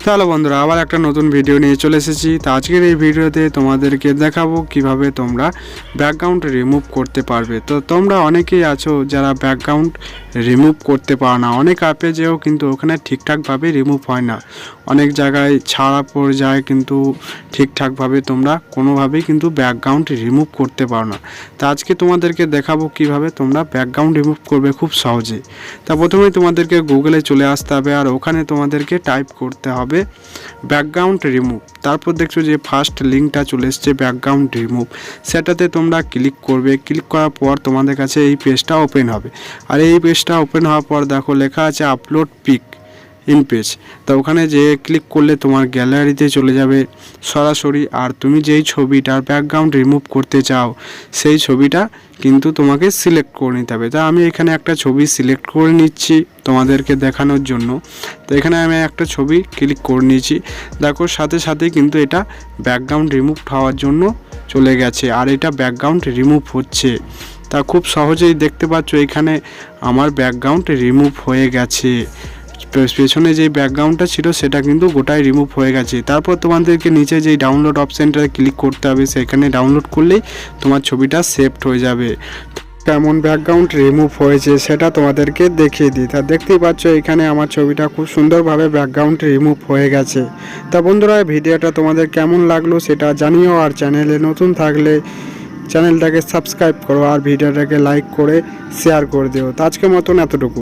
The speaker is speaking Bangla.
চলো বন্ধুরা, আবার একটা নতুন ভিডিও নিয়ে চলে এসেছি। তো আজকের এই ভিডিওতে তোমাদেরকে দেখাবো কিভাবে তোমরা ব্যাকগ্রাউন্ড রিমুভ করতে পারবে। তো তোমরা অনেকেই আছো যারা ব্যাকগ্রাউন্ড রিমুভ করতে পারো না, অনেক অ্যাপে যেও কিন্তু ওখানে ঠিকঠাকভাবে রিমুভ হয় না, অনেক জায়গায় ছাড়া পড়ে যায়, কিন্তু ঠিকঠাকভাবে তোমরা কোনোভাবেই কিন্তু ব্যাকগ্রাউন্ড রিমুভ করতে পারো না। তো আজকে তোমাদেরকে দেখাবো কিভাবে তোমরা ব্যাকগ্রাউন্ড রিমুভ করবে খুব সহজে। তা প্রথমে তোমাদেরকে গুগলে চলে আসতে হবে, আর ওখানে তোমাদেরকে টাইপ করতে হবে ব্যাকগ্রাউন্ড রিমুভ। তারপর দেখছো যে ফার্স্ট লিঙ্কটা চলে এসছে ব্যাকগ্রাউন্ড রিমুভ, সেটাতে তোমরা ক্লিক করবে। ক্লিক করার পর তোমাদের কাছে এই পেজটা ওপেন হবে, আর এই পেজটা ওপেন হওয়ার পর দেখো লেখা আছে আপলোড পিক ইন পেজ। তো ওখানে যে ক্লিক করলে তোমার গ্যালারিতে চলে যাবে সরাসরি, আর তুমি যেই ছবিটার ব্যাকগ্রাউন্ড রিমুভ করতে চাও সেই ছবিটা কিন্তু তোমাকে সিলেক্ট করে নিতে হবে। তা আমি এখানে একটা ছবি সিলেক্ট করে নিচ্ছি তোমাদেরকে দেখানোর জন্য। তো এখানে আমি একটা ছবি ক্লিক করে নিয়েছি, দেখো সাথে সাথে কিন্তু এটা ব্যাকগ্রাউন্ড রিমুভ হওয়ার জন্য চলে গেছে, আর এটা ব্যাকগ্রাউন্ড রিমুভ হচ্ছে। তা খুব সহজেই দেখতে পাচ্ছ এখানে আমার ব্যাকগ্রাউন্ড রিমুভ হয়ে গেছে। পেছনে যে ব্যাকগ্রাউন্ডটা ছিল সেটা কিন্তু গোটাই রিমুভ হয়ে গেছে। তারপর তোমাদেরকে নিচে যেই ডাউনলোড অপশানটা ক্লিক করতে হবে, সেখানে ডাউনলোড করলেই তোমার ছবিটা সেভড হয়ে যাবে। কেমন ব্যাকগ্রাউন্ড রিমুভ হয়েছে সেটা তোমাদেরকে দেখিয়ে দিই। তা দেখতেই পাচ্ছ এখানে আমার ছবিটা খুব সুন্দরভাবে ব্যাকগ্রাউন্ড রিমুভ হয়ে গেছে। তা বন্ধুরা, ভিডিওটা তোমাদের কেমন লাগলো সেটা জানিও, আর চ্যানেলে নতুন থাকলে চ্যানেলটাকে সাবস্ক্রাইব করো, আর ভিডিওটাকে লাইক করে শেয়ার করে দিও। তো আজকের মতন এতটুকু।